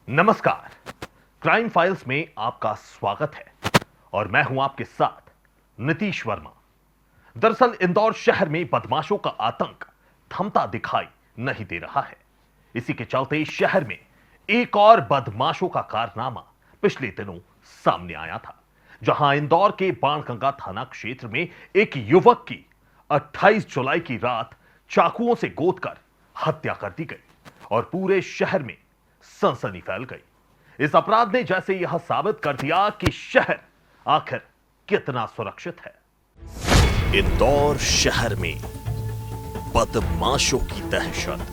नमस्कार। Crime files में आपका स्वागत है और मैं हूं आपके साथ नीतीश वर्मा। दरअसल इंदौर शहर में बदमाशों का आतंक थमता दिखाई नहीं दे रहा है। इसी के चलते शहर में एक और बदमाशों का कारनामा पिछले दिनों सामने आया था, जहां इंदौर के बाणगंगा थाना क्षेत्र में एक युवक की 28 जुलाई की रात चाकुओं से गोदकर हत्या कर दी गई और पूरे शहर में सनसनी फैल गई। इस अपराध ने जैसे यह साबित कर दिया कि शहर आखिर कितना सुरक्षित है। इंदौर शहर में बदमाशों की दहशत,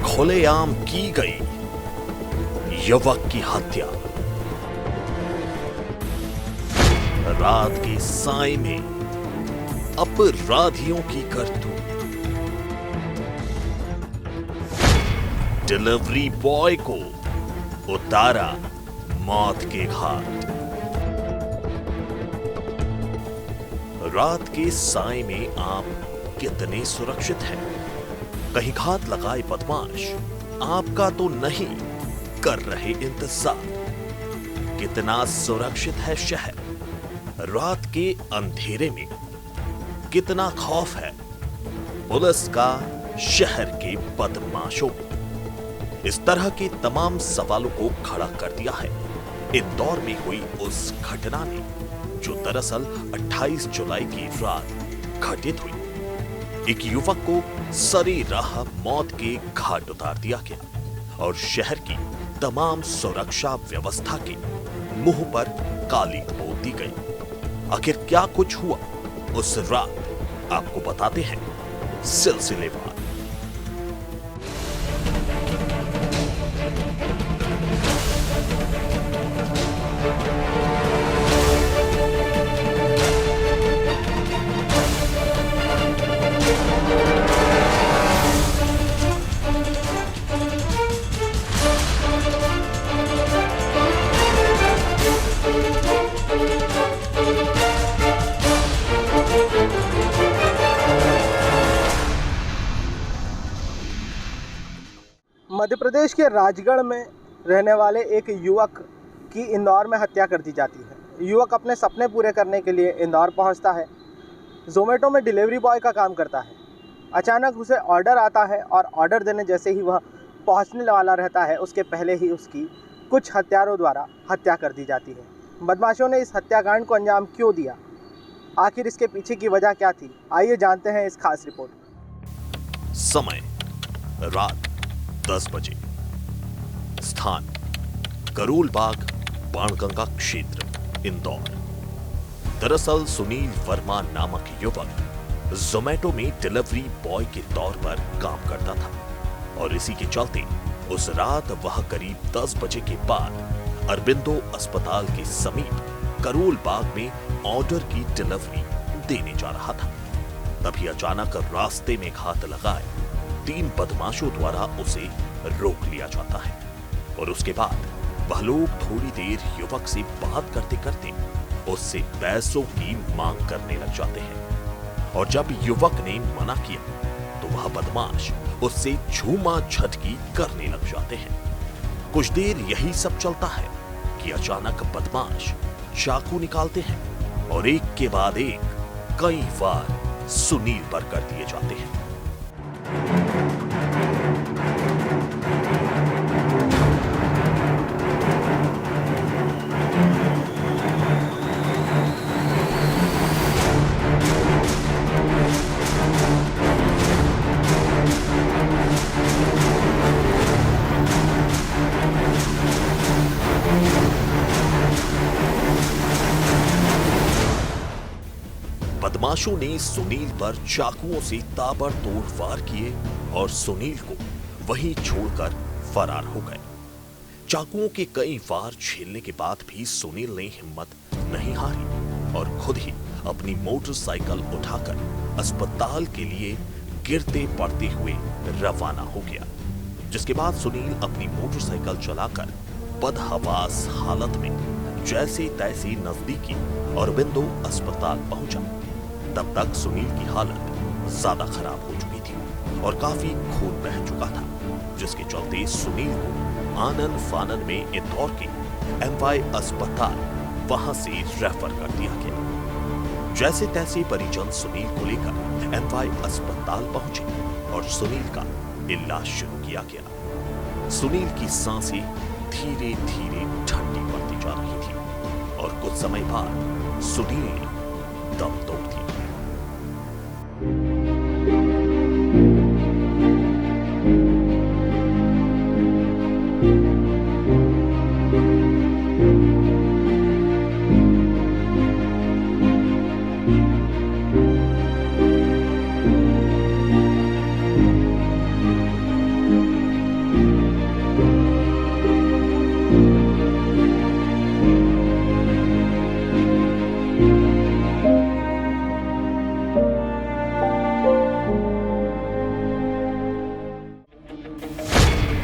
खुलेआम की गई युवक की हत्या, रात के साए में अपराधियों की करतूत, डिलीवरी बॉय को उतारा मौत के घाट। रात के साए में आप कितने सुरक्षित हैं? कहीं घात लगाए बदमाश आपका तो नहीं कर रहे इंतजार। कितना सुरक्षित है शहर? रात के अंधेरे में कितना खौफ है पुलिस का शहर के बदमाशों में? इस तरह के तमाम सवालों को खड़ा कर दिया है इंदौर में हुई उस घटना ने, जो दरअसल 28 जुलाई की रात घटित हुई। एक युवक को सरेराह मौत के घाट उतार दिया गया और शहर की तमाम सुरक्षा व्यवस्था के मुंह पर काली पोत दी गई। आखिर क्या कुछ हुआ उस रात, आपको बताते हैं सिलसिलेवार। मध्य प्रदेश के राजगढ़ में रहने वाले एक युवक की इंदौर में हत्या कर दी जाती है। युवक अपने सपने पूरे करने के लिए इंदौर पहुंचता है। ज़ोमैटो में डिलीवरी बॉय का काम करता है। अचानक उसे ऑर्डर आता है और ऑर्डर देने जैसे ही वह पहुंचने वाला रहता है, उसके पहले ही उसकी कुछ हत्यारों द्वारा हत्या कर दी जाती है। बदमाशों ने इस हत्याकांड को अंजाम क्यों दिया, आखिर इसके पीछे की वजह क्या थी, आइए जानते हैं इस खास रिपोर्ट में। समय रात 10 बजे। स्थान करोल बाग, बाणगंगा क्षेत्र, इंदौर। दरअसल सुनील वर्मा नामक युवक ज़ोमैटो में डिलीवरी बॉय के तौर पर काम करता था और इसी के चलते उस रात वह करीब 10 बजे के बाद अरबिंदो अस्पताल के समीप करोल बाग में ऑर्डर की डिलीवरी देने जा रहा था। तभी अचानक रास्ते में घात लगाए 3 बदमाशों द्वारा उसे रोक लिया जाता है और उसके बाद वह लोग थोड़ी देर युवक से बात करते करते उससे पैसों की मांग करने लग जाते हैं और जब युवक ने मना किया तो वह बदमाश उससे झूमा झटकी करने लग जाते हैं। कुछ देर यही सब चलता है कि अचानक बदमाश चाकू निकालते हैं और एक के बाद एक कई बार सुनील पर कर दिए जाते हैं। बदमाशों ने सुनील पर चाकुओं से ताबड़तोड़ वार किए और सुनील को वहीं छोड़कर फरार हो गए। चाकुओं के कई वार झेलने के बाद भी सुनील ने हिम्मत नहीं हारी और खुद ही अपनी मोटरसाइकिल उठाकर अस्पताल के लिए गिरते पड़ते हुए रवाना हो गया। जिसके बाद सुनील अपनी मोटरसाइकिल चलाकर बदहवास हालत में जैसे तैसे नजदीकी अरबिंदो अस्पताल पहुंचा। तब तक सुनील की हालत ज्यादा खराब हो चुकी थी और काफी खून बह चुका था, जिसके चलते सुनील को आनन फानन में इंदौर के एमवाई अस्पताल वहां से रेफर कर दिया गया। जैसे तैसे परिजन सुनील को लेकर एमवाई अस्पताल पहुंचे और सुनील का इलाज शुरू किया गया। सुनील की सांसें धीरे धीरे ठंडी पड़ती जा रही थी और कुछ समय बाद सुनील ने दम तोड़ दिया।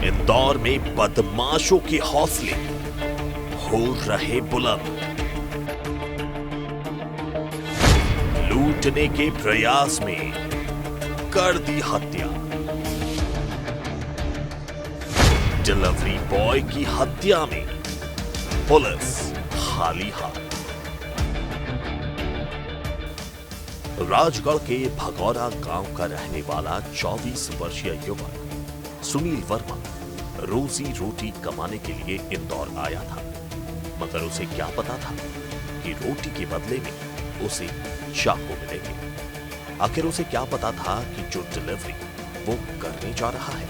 इंदौर में बदमाशों के हौसले हो रहे बुलंद। लूटने के प्रयास में कर दी हत्या। डिलीवरी बॉय की हत्या में पुलिस खाली हाथ। राजगढ़ के भगौरा गांव का रहने वाला 24 वर्षीय युवक सुनील वर्मा रोजी रोटी कमाने के लिए इंदौर आया था, मगर उसे क्या पता था कि रोटी के बदले में उसे चाकू मिलेंगे। आखिर उसे क्या पता था कि जो डिलीवरी वो करने जा रहा है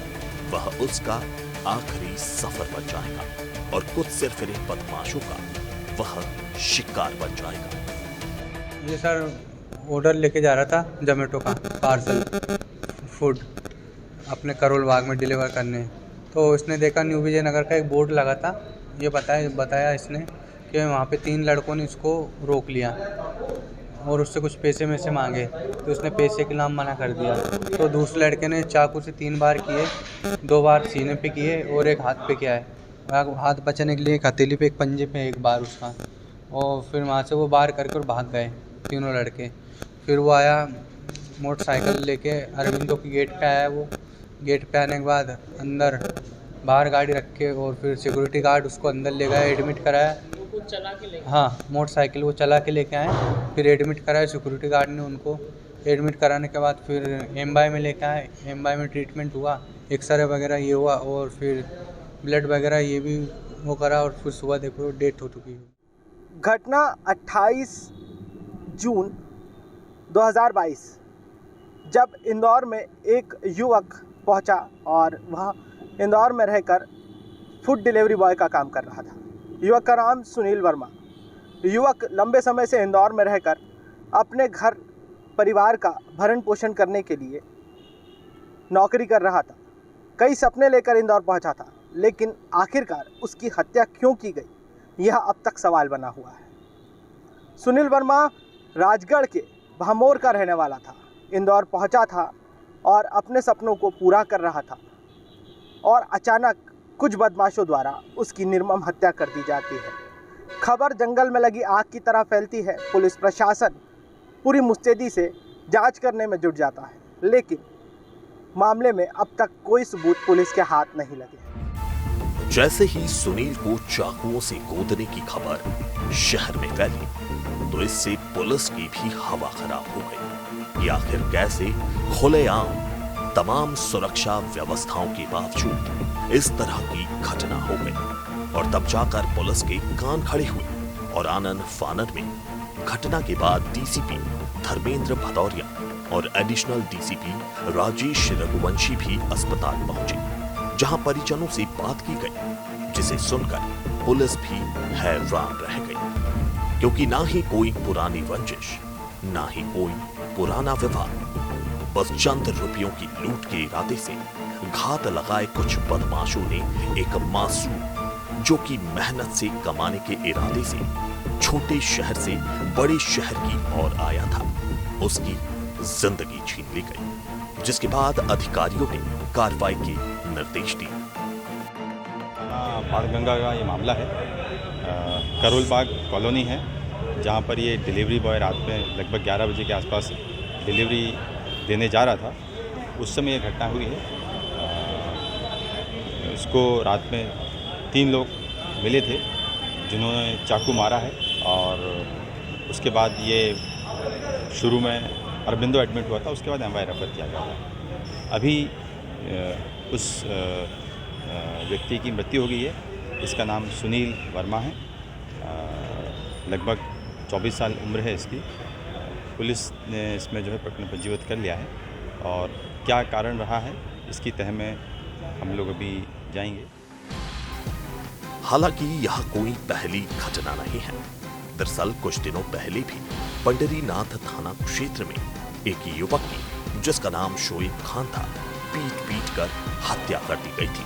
वह उसका आखिरी सफर बन जाएगा और कुछ सिर फिरे बदमाशों का वह शिकार बन जाएगा। ये सर ऑर्डर लेके जा रहा था जोमेटो का पार्सल फूड अपने करोल बाग में डिलीवर करने। तो इसने देखा न्यू विजय नगर का एक बोर्ड लगा था। ये बताया इसने कि वहाँ पे 3 लड़कों ने इसको रोक लिया और उससे कुछ पैसे में से मांगे, तो उसने पैसे के नाम मना कर दिया। तो दूसरे लड़के ने चाकू से 3 बार किए, 2 बार सीने पे किए और एक हाथ पे किया है। हाथ बचाने के लिए एक हथेली पे, एक पंजे पे एक बार उसका, और फिर वहाँ से वो बाहर करके और भाग गए तीनों लड़के। फिर वो आया मोटरसाइकिल लेके अरविंदो की गेट पे आया। वो गेट पे आने के बाद अंदर बाहर गाड़ी रख के और फिर सिक्योरिटी गार्ड उसको अंदर ले गया, एडमिट कराया। चला के ले, हाँ मोटरसाइकिल वो चला के लेके आए, फिर एडमिट कराया। सिक्योरिटी गार्ड ने उनको एडमिट कराने के बाद फिर एमवाई में लेके आए। एमवाई में ट्रीटमेंट हुआ, एक्सरे वगैरह ये हुआ और फिर ब्लड वगैरह ये भी वो करा और फिर सुबह देखो डेथ हो चुकी है। घटना 28 जून 2022 जब इंदौर में एक युवक पहुंचा और वह इंदौर में रहकर फूड डिलीवरी बॉय का काम कर रहा था। युवक का नाम सुनील वर्मा। युवक लंबे समय से इंदौर में रहकर अपने घर परिवार का भरण पोषण करने के लिए नौकरी कर रहा था। कई सपने लेकर इंदौर पहुंचा था, लेकिन आखिरकार उसकी हत्या क्यों की गई, यह अब तक सवाल बना हुआ है। सुनील वर्मा राजगढ़ के भामोर का रहने वाला था। इंदौर पहुंचा था और अपने सपनों को पूरा कर रहा था और अचानक कुछ बदमाशों द्वारा उसकी निर्मम हत्या कर दी जाती है। खबर जंगल में लगी आग की तरह फैलती है। पुलिस प्रशासन पूरी मुस्तैदी से जांच करने में जुट जाता है, लेकिन मामले में अब तक कोई सबूत पुलिस के हाथ नहीं लगे। जैसे ही सुनील को चाकुओं से गोदने की खबर शहर में फैली तो इससे पुलिस की भी हवा खराब हो गई कि आखिर कैसे खुलेआम तमाम सुरक्षा व्यवस्थाओं के बावजूद इस तरह की घटना हो गई। और तब जाकर पुलिस के कान खड़े हुए और आनन फानन में घटना के बाद डीसीपी धर्मेंद्र भदौरिया और एडिशनल डीसीपी राजेश रघुवंशी भी अस्पताल पहुंचे, जहां परिजनों से बात की गई, जिसे सुनकर पुलिस भी हैरान रह गई, क्योंकि ना ही कोई पुरानी रंजिश, ना ही कोई पुराना विवाद, बस चंद रुपयों की लूट के इरादे से घात लगाए कुछ बदमाशों ने एक मासूम जो कि मेहनत से कमाने के इरादे से छोटे शहर से बड़े शहर की ओर आया था, उसकी जिंदगी छीन ली गई, जिसके बाद अधिकारियों ने कार्रवाई के निर्देश दिए। बाणगंगा का ये मामला है। करोल बाग कॉलोनी है, जहाँ पर ये डिलीवरी बॉय रात में लगभग 11 बजे के आसपास डिलीवरी देने जा रहा था। उस समय ये घटना हुई है। उसको रात में 3 लोग मिले थे जिन्होंने चाकू मारा है और उसके बाद ये शुरू में अरबिंदो एडमिट हुआ था, उसके बाद एमवाई रेफर किया गया था। अभी उस व्यक्ति की मृत्यु हो गई है। इसका नाम सुनील वर्मा है, लगभग 24 साल उम्र है इसकी। पुलिस ने इसमें जो है प्रकरण पंजीबद्ध कर लिया है और क्या कारण रहा है इसकी तह में हम लोग अभी जाएंगे। हालांकि यह कोई पहली घटना नहीं है। दरअसल कुछ दिनों पहले भी पंडरीनाथ थाना क्षेत्र में एक युवक की, जिसका नाम शोएब खान था, पीट कर हत्या कर दी गई थी।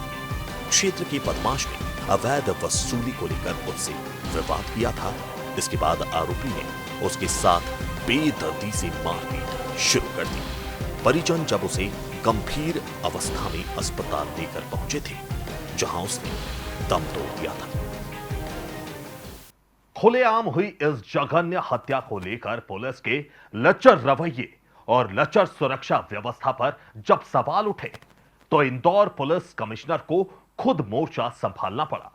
क्षेत्र के बदमाश ने अवैध वसूली को लेकर उससे विवाद किया था। इसके बाद आरोपी ने उसके साथ बेदर्दी से मारपीट शुरू कर दी। परिजन जब उसे गंभीर अवस्था में अस्पताल लेकर पहुंचे थे, जहां उसने दम तोड़ दिया था। खुलेआम हुई इस जघन्य हत्या को लेकर पुलिस के लचर रवैये और लचर सुरक्षा व्यवस्था पर जब सवाल उठे, तो इंदौर पुलिस कमिश्नर को खुद मोर्चा संभालना पड़ा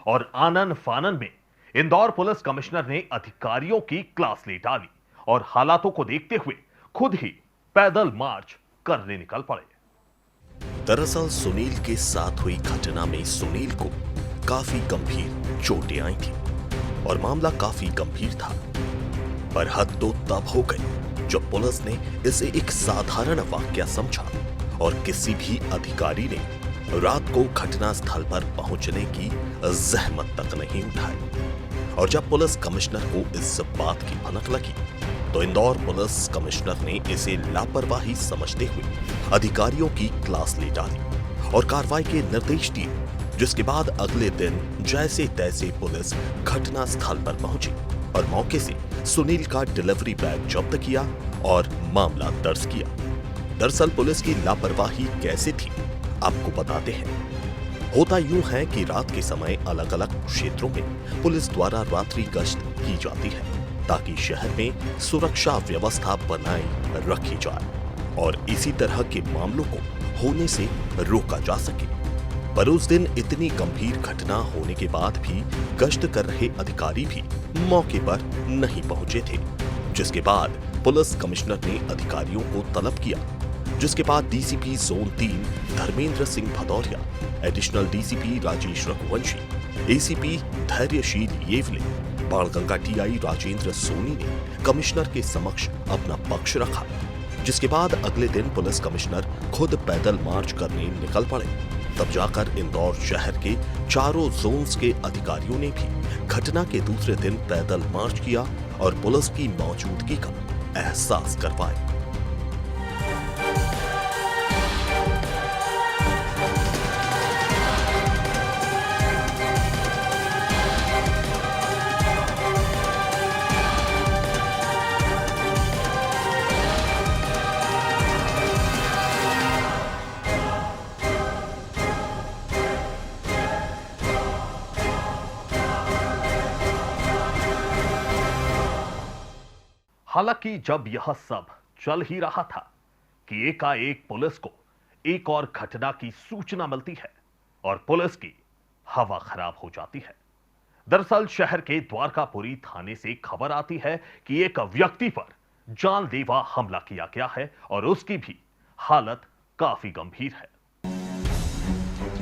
और आनन फानन में इंदौर पुलिस कमिश्नर ने अधिकारियों की क्लास ले डाली और हालातों को देखते हुए खुद ही पैदल मार्च करने निकल पड़े। दरअसल सुनील के साथ हुई घटना में सुनील को काफी गंभीर चोटें आई थी और मामला काफी गंभीर था। पर हद तो तब हो गई जब पुलिस ने इसे एक साधारण वाकया समझा और किसी भी अधिकारी ने रात को घटना स्थल पर पहुंचने की जहमत तक नहीं उठाई। और जब पुलिस कमिश्नर को इस बात की भनक लगी, तो इंदौर पुलिस कमिश्नर ने इसे लापरवाही समझते हुए अधिकारियों की क्लास ले डाली और कार्रवाई के निर्देश दिए। जिसके बाद अगले दिन जैसे तैसे पुलिस घटना स्थल पर पहुंची और मौके से सुनील का डिलीवरी बैग जब्त किया और मामला दर्ज किया। दरअसल पुलिस की लापरवाही कैसे थी, आपको बताते हैं। होता यूं है कि रात के समय अलग अलग क्षेत्रों में पुलिस द्वारा रात्रि गश्त की जाती है ताकि शहर में सुरक्षा व्यवस्था बनाए रखी जाए और इसी तरह के मामलों को होने से रोका जा सके। पर उस दिन इतनी गंभीर घटना होने के बाद भी गश्त कर रहे अधिकारी भी मौके पर नहीं पहुंचे थे, जिसके बाद पुलिस कमिश्नर ने अधिकारियों को तलब किया। जिसके बाद DCP zone 3 Dharmendra Singh Bhadauria, additional DCP Rajesh Raghuvanshi, ACP Dhairyasheel Yevle, Banganga TI Rajendra Soni ने कमिश्नर के समक्ष अपना पक्ष रखा। जिसके बाद अगले दिन पुलिस कमिश्नर खुद पैदल मार्च करने निकल पड़े। तब जाकर इंदौर शहर के चारों जोन्स के अधिकारियों ने भी घटना के दूसरे दिन पैदल मार्च किया और पुलिस की मौजूदगी का एहसास करवाया। हालांकि जब यह सब चल ही रहा था कि एकाएक पुलिस को एक और घटना की सूचना मिलती है और पुलिस की हवा खराब हो जाती है। दरअसल शहर के द्वारकापुरी थाने से खबर आती है कि एक व्यक्ति पर जानलेवा हमला किया गया है और उसकी भी हालत काफी गंभीर है।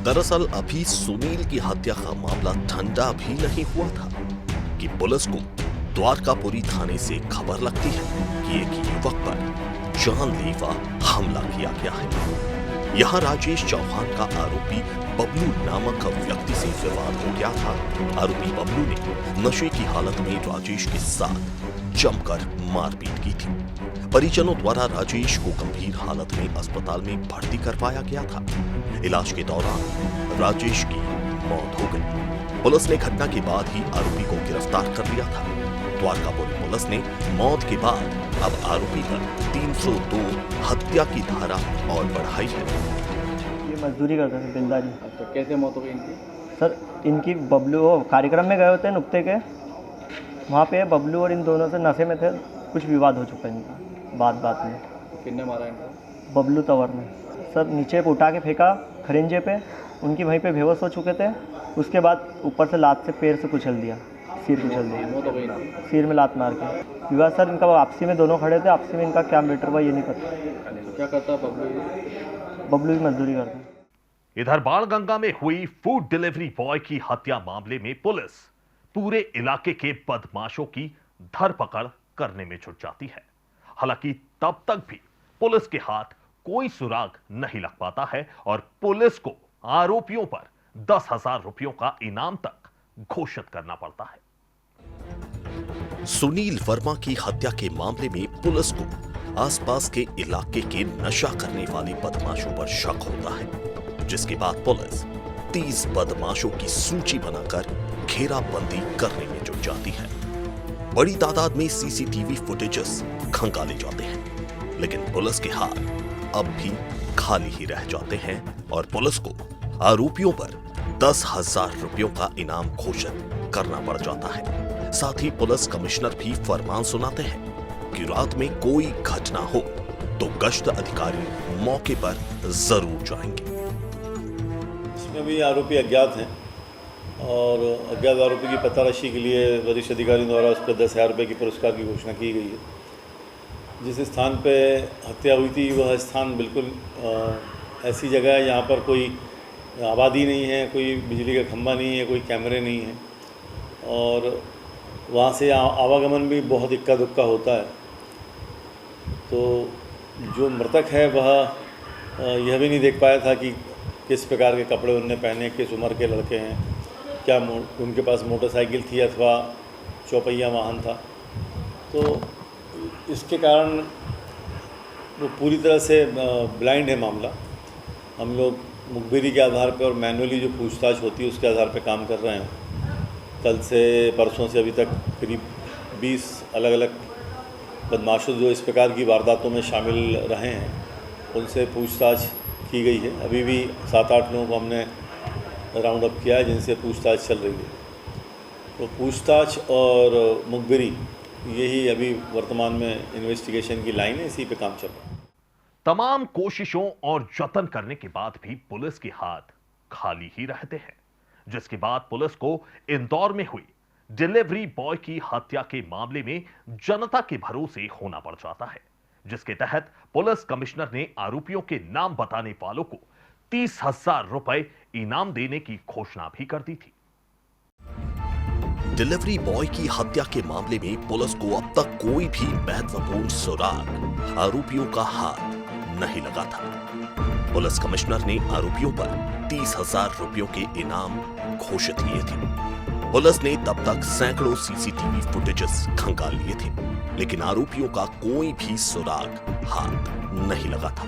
दरअसल अभी सुनील की हत्या का मामला ठंडा भी नहीं हुआ था कि पुलिस को द्वारकापुरी थाने से खबर लगती है कि एक युवक पर जानलेवा हमला किया गया है। यहाँ राजेश चौहान का आरोपी बबलू नामक व्यक्ति से विवाद हो गया था। आरोपी बबलू ने नशे की हालत में राजेश के साथ जमकर मारपीट की थी। परिजनों द्वारा राजेश को गंभीर हालत में अस्पताल में भर्ती करवाया गया था। इलाज के दौरान राजेश की मौत हो गई। पुलिस ने घटना के बाद ही आरोपी को गिरफ्तार कर लिया था। द्वारकापुरी पुलिस ने मौत के बाद अब आरोपी पर 302 हत्या की धारा और बढ़ाई है। ये मजदूरी करते थे बिंदा जी। तो कैसे मौत हो गई इनकी? सर इनकी बबलू कार्यक्रम में गए होते हैं नुक्ते के, वहाँ पे बबलू और इन दोनों से नशे में थे, कुछ विवाद हो चुका है इनका बात में। किसने मारा इनको? बबलू तंवर ने सर नीचे उठा के फेंका, खरिंजे पे, उनकी वहीं पे बेहोश हो चुके थे। उसके बाद ऊपर से लात से पैर से कुचल दिया, सिर कुचल दिया, सिर में लात मार के। विवाद सर इनका आपसी में दोनों खड़े थे, आपसी में इनका क्या मैटर हुआ ये नहीं पता। क्या करता बबलू? बबलू भी मजदूरी करता है। इधर बाणगंगा में हुई फूड डिलीवरी बॉय की हत्या मामले में पुलिस पूरे इलाके के बदमाशों की धरपकड़ करने में जुट जाती है। हालांकि तब तक भी पुलिस के हाथ कोई सुराग नहीं लग पाता है और पुलिस को आरोपियों पर 10,000 रुपयों का इनाम तक घोषित करना पड़ता है। सुनील वर्मा की हत्या के मामले में पुलिस को आसपास के इलाके के नशा करने वाले बदमाशों पर शक होता है, जिसके बाद पुलिस 30 बदमाशों की सूची बनाकर घेराबंदी करने में जुट जाती है। बड़ी तादाद में सीसीटीवी फुटेजेस खंगाले जाते हैं, लेकिन पुलिस के हाथ अब भी खाली ही रह जाते हैं और पुलिस को आरोपियों पर 10,000 रुपयों का इनाम घोषित करना पड़ जाता है। साथ ही पुलिस कमिश्नर भी फरमान सुनाते हैं कि रात में कोई घटना हो तो गश्त अधिकारी मौके पर जरूर जाएंगे। इसमें भी आरोपी अज्ञात हैं और अज्ञात आरोपी की पताराशी के लिए वरिष्ठ अधिकारियों द्वारा उस पर 10,000 रुपये की पुरस्कार की घोषणा की गई है। जिस स्थान पे हत्या हुई थी वह स्थान बिल्कुल ऐसी जगह है जहाँ पर कोई आबादी नहीं है, कोई बिजली का खंभा नहीं है, कोई कैमरे नहीं है और वहाँ से आवागमन भी बहुत इक्का दुक्का होता है। तो जो मृतक है वह यह भी नहीं देख पाया था कि किस प्रकार के कपड़े उन्होंने पहने, किस उम्र के लड़के हैं, क्या उनके पास मोटरसाइकिल थी अथवा चौपहिया वाहन था। तो इसके कारण वो पूरी तरह से ब्लाइंड है मामला। हम लोग मुखबिरी के आधार पर और मैनुअली जो पूछताछ होती है उसके आधार पर काम कर रहे हैं। कल से परसों से अभी तक करीब 20 अलग अलग बदमाशों जो इस प्रकार की वारदातों में शामिल रहे हैं उनसे पूछताछ की गई है। अभी भी 7-8 लोगों को हमने राउंड अप किया है जिनसे पूछताछ चल रही है। तो पूछताछ और मुखबिरी यही अभी वर्तमान में इन्वेस्टिगेशन की लाइन है, इसी पे काम चल रहा है। तमाम कोशिशों और जतन करने के बाद भी पुलिस के हाथ खाली ही रहते हैं, जिसके बाद पुलिस को इंदौर में हुई डिलीवरी बॉय की हत्या के मामले में जनता के भरोसे होना पड़ जाता है, जिसके तहत पुलिस कमिश्नर ने आरोपियों के नाम बताने वालों को 30,000 रुपए इनाम देने की घोषणा भी कर दी थी। डिलीवरी बॉय की हत्या के मामले में पुलिस को अब तक कोई भी महत्वपूर्ण सुराग आरोपियों का हाथ नहीं लगा था। पुलिस कमिश्नर ने आरोपियों पर 30,000 रुपयों के इनाम घोषित किए थे। पुलिस ने तब तक सैकड़ों सीसीटीवी फुटेजेस खंगाल लिए थे, लेकिन आरोपियों का कोई भी सुराग हाथ नहीं लगा था।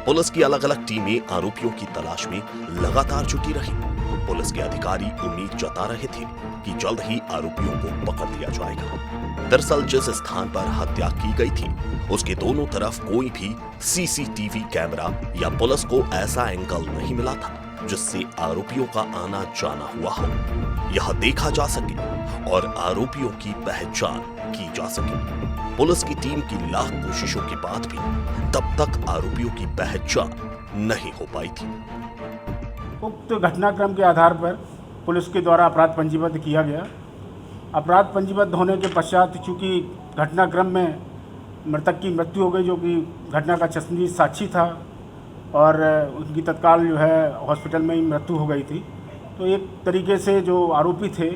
पुलिस की अलग अलग टीमें आरोपियों की तलाश में लगातार जुटी रही। पुलिस के अधिकारी उम्मीद जता रहे थे कि जल्द ही आरोपियों को पकड़ लिया जाएगा। दरअसल जिस स्थान पर हत्या की गई थी उसके दोनों तरफ कोई भी सीसीटीवी कैमरा या पुलिस को ऐसा एंगल नहीं मिला था जिससे आरोपियों का आना जाना हुआ हो, यह देखा जा सके और आरोपियों की पहचान की जा सके। पुलिस की टीम की लाख कोशिशों के बाद भी तब तक आरोपियों की पहचान नहीं हो पाई थी। उक्त घटनाक्रम के आधार पर पुलिस के द्वारा अपराध पंजीबद्ध किया गया। अपराध पंजीबद्ध होने के पश्चात चूँकि घटनाक्रम में मृतक की मृत्यु हो गई, जो कि घटना का चश्मदीद साक्षी था और उनकी तत्काल जो है हॉस्पिटल में ही मृत्यु हो गई थी, तो एक तरीके से जो आरोपी थे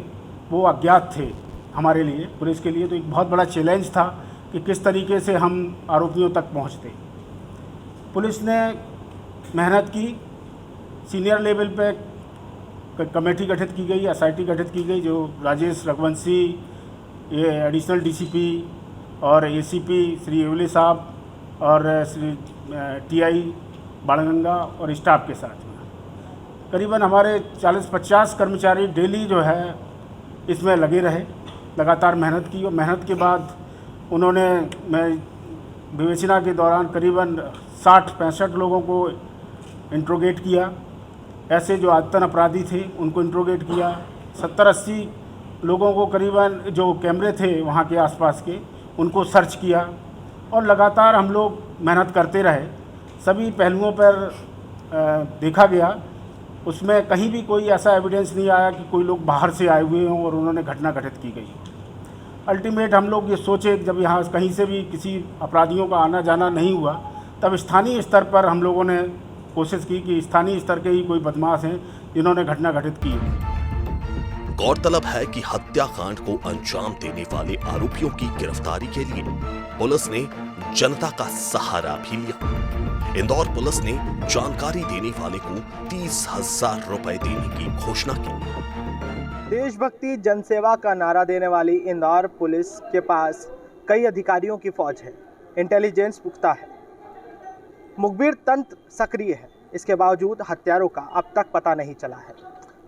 वो अज्ञात थे हमारे लिए, पुलिस के लिए। तो एक बहुत बड़ा चैलेंज था कि किस तरीके से हम आरोपियों तक पहुंचते। पुलिस ने मेहनत की, सीनियर लेवल पे कमेटी गठित की गई, एसआईटी गठित की गई, जो राजेश रघुवंशी, ये एडिशनल डीसीपी और एसीपी श्री एवले साहब और श्री टीआई बाणगंगा और स्टाफ के साथ में करीबन हमारे 40-50 कर्मचारी डेली जो है इसमें लगे रहे, लगातार मेहनत की। और मेहनत के बाद उन्होंने मैं विवेचना के दौरान करीबन 60-65 लोगों को इंट्रोगेट किया। ऐसे जो आदतन अपराधी थे उनको इंट्रोगेट किया। 70-80 लोगों को करीबन जो कैमरे थे वहाँ के आसपास के उनको सर्च किया और लगातार हम लोग मेहनत करते रहे। सभी पहलुओं पर देखा गया उसमें कहीं भी कोई ऐसा एविडेंस नहीं आया कि कोई लोग बाहर से आए हुए हों और उन्होंने घटना घटित की गई। अल्टीमेट हम लोग ये सोचे जब यहाँ कहीं से भी किसी अपराधियों का आना जाना नहीं हुआ, तब स्थानीय स्तर पर हम लोगों ने कोशिश की कि स्थानीय स्तर के ही कोई बदमाश हैं जिन्होंने घटना घटित की है। गौरतलब है कि हत्याकांड को अंजाम देने वाले आरोपियों की गिरफ्तारी के लिए पुलिस ने जनता का सहारा भी लिया। इंदौर पुलिस ने जानकारी देने वाले को 30,000 रुपए देने की घोषणा की। देशभक्ति जनसेवा का नारा देने वाली इंदौर पुलिस के पास कई अधिकारियों की फौज है, इंटेलिजेंस पुख्ता है, मुखबिर तंत्र सक्रिय है। इसके बावजूद हत्यारों का अब तक पता नहीं चला है।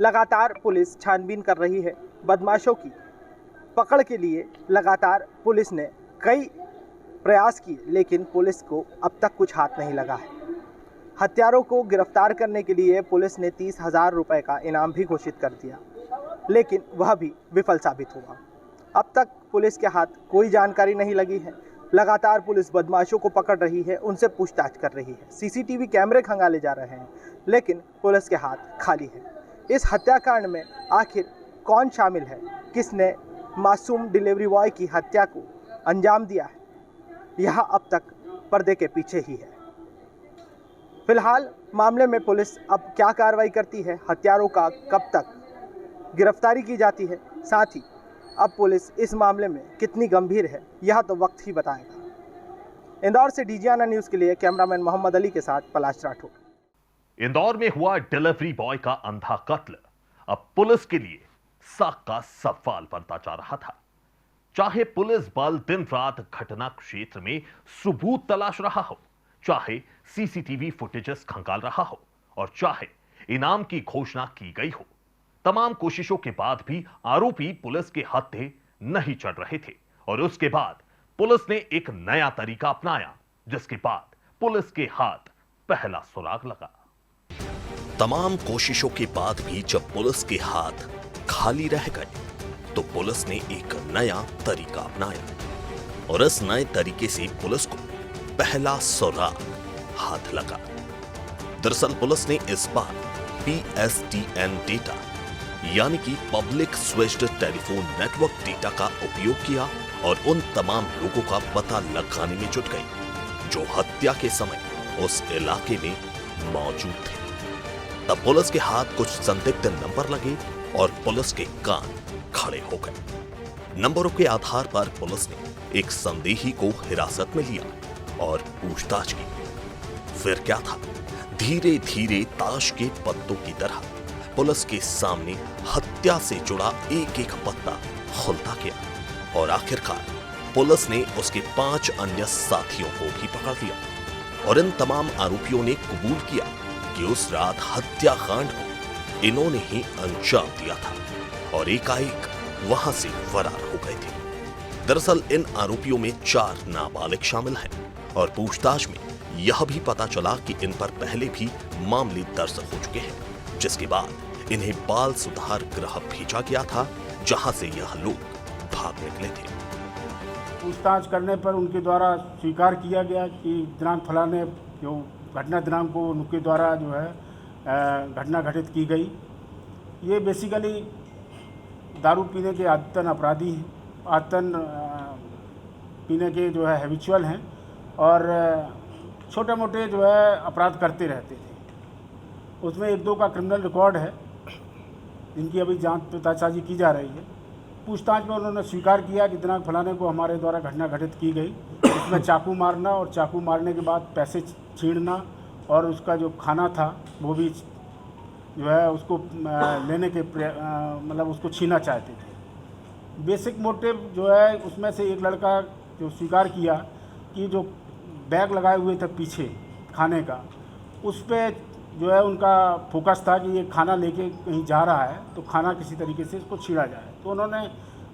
लगातार पुलिस छानबीन कर रही है। बदमाशों की पकड़ के लिए लगातार पुलिस ने कई प्रयास किए, लेकिन पुलिस को अब तक कुछ हाथ नहीं लगा है। हत्यारों को गिरफ्तार करने के लिए पुलिस ने 30,000 रुपए का इनाम भी घोषित कर दिया, लेकिन वह भी विफल साबित हुआ। अब तक पुलिस के हाथ कोई जानकारी नहीं लगी है। लगातार पुलिस बदमाशों को पकड़ रही है, उनसे पूछताछ कर रही है, सीसीटीवी कैमरे खंगाले जा रहे हैं, लेकिन पुलिस के हाथ खाली है। इस हत्याकांड में आखिर कौन शामिल है, किसने मासूम डिलीवरी बॉय की हत्या को अंजाम दिया है, यह अब तक पर्दे के पीछे ही है। फिलहाल मामले में पुलिस अब क्या कार्रवाई करती है, हत्यारों का कब तक गिरफ्तारी की जाती है, साथ ही अब पुलिस इस मामले में कितनी गंभीर है, यह तो वक्त ही बताएगा। इंदौर से डीजीआना न्यूज़ के लिए कैमरामैन मोहम्मद अली के साथ पलाश राठौर। इंदौर में हुआ डिलीवरी बॉय का अंधा कत्ल अब पुलिस के लिए साख का सवाल बनता जा रहा था। चाहे पुलिस बल दिन रात घटना क्षेत्र में सबूत तलाश रहा हो, चाहे सीसीटीवी फुटेजेस खंगाल रहा हो और चाहे इनाम की घोषणा की गई हो, तमाम कोशिशों के बाद भी आरोपी पुलिस के हत्थे नहीं चढ़ रहे थे। और उसके बाद पुलिस ने एक नया तरीका अपनाया, जिसके बाद पुलिस के हाथ पहला सुराग लगा। तमाम कोशिशों के बाद भी जब पुलिस के हाथ खाली रह गए, तो पुलिस ने एक नया तरीका अपनाया और इस नए तरीके से पुलिस को पहला सुराग हाथ लगा। दरअसल पुलिस ने इस बार PSTN डेटा यानी कि public switched telephone network data का उपयोग किया और उन तमाम लोगों का पता लगाने में जुट गई जो हत्या के समय उस इलाके में मौजूद थे। तब पुलिस के हाथ कुछ संदिग्ध नंबर लगे और पुलिस के कान खड़े हो गए। नंबरों के आधार पर पुलिस ने एक संदेही को हिरासत में लिया और पूछताछ की। फिर क्या था, धीरे धीरे ताश के पत्तों की तरह पुलिस के सामने हत्या से जुड़ा एक एक पत्ता खुलता गया और आखिरकार पुलिस ने उसके 5 अन्य साथियों को भी पकड़ लिया और इन तमाम आरोपियों ने कबूल किया कि उस रात हत्याकांड को इन्होंने ही अंजाम दिया था और एकाएक वहां से फरार हो गए थे। दरअसल इन आरोपियों में 4 नाबालिग शामिल हैं और पूछताछ में यह भी पता चला कि इन पर पहले भी मामले दर्ज हो चुके हैं, जिसके बाद इन्हें बाल सुधार गृह भेजा गया था, जहां से यह लोग भाग निकले थे। पूछताछ करने पर उनके द्वारा स्वीकार किया गया कि दिनांक फलाने जो घटना दिनांक को उनके द्वारा जो है घटना घटित की गई। ये बेसिकली दारू पीने के आदतन अपराधी हैं, आदतन पीने के जो है हैबिचुअल हैं और छोटे मोटे जो है अपराध करते रहते थे। उसमें 1-2 का क्रिमिनल रिकॉर्ड है, जिनकी अभी जांच पताचाजी की जा रही है। पूछताछ में उन्होंने स्वीकार किया कि दिनांक फलाने को हमारे द्वारा घटना घटित की गई। उसमें चाकू मारना और चाकू मारने के बाद पैसे छीनना और उसका जो खाना था वो भी जो है उसको लेने के मतलब उसको छीना चाहते थे। बेसिक मोटिव जो है उसमें से एक लड़का जो स्वीकार किया कि जो बैग लगाए हुए थे पीछे खाने का, उस पर जो है उनका फोकस था कि ये खाना लेके कहीं जा रहा है तो खाना किसी तरीके से इसको छीना जाए। तो उन्होंने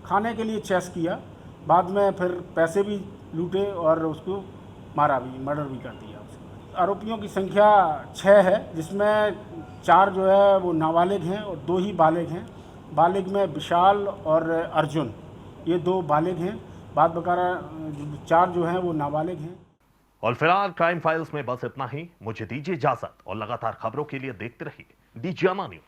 खाने के लिए चेस किया, बाद में फिर पैसे भी लूटे और उसको मारा भी, मर्डर भी कर दिया। आरोपियों की संख्या 6 है, जिसमें 4 जो है वो नाबालिग हैं और 2 ही बालिग हैं। बालिग में विशाल और अर्जुन, ये 2 बालिग हैं, बाद बकारा 4 जो हैं वो नाबालिग हैं। और फिलहाल क्राइम फाइल्स में बस इतना ही। मुझे दीजिए इजाजत और लगातार खबरों के लिए देखते रहिए डीजीएमआ न्यूज।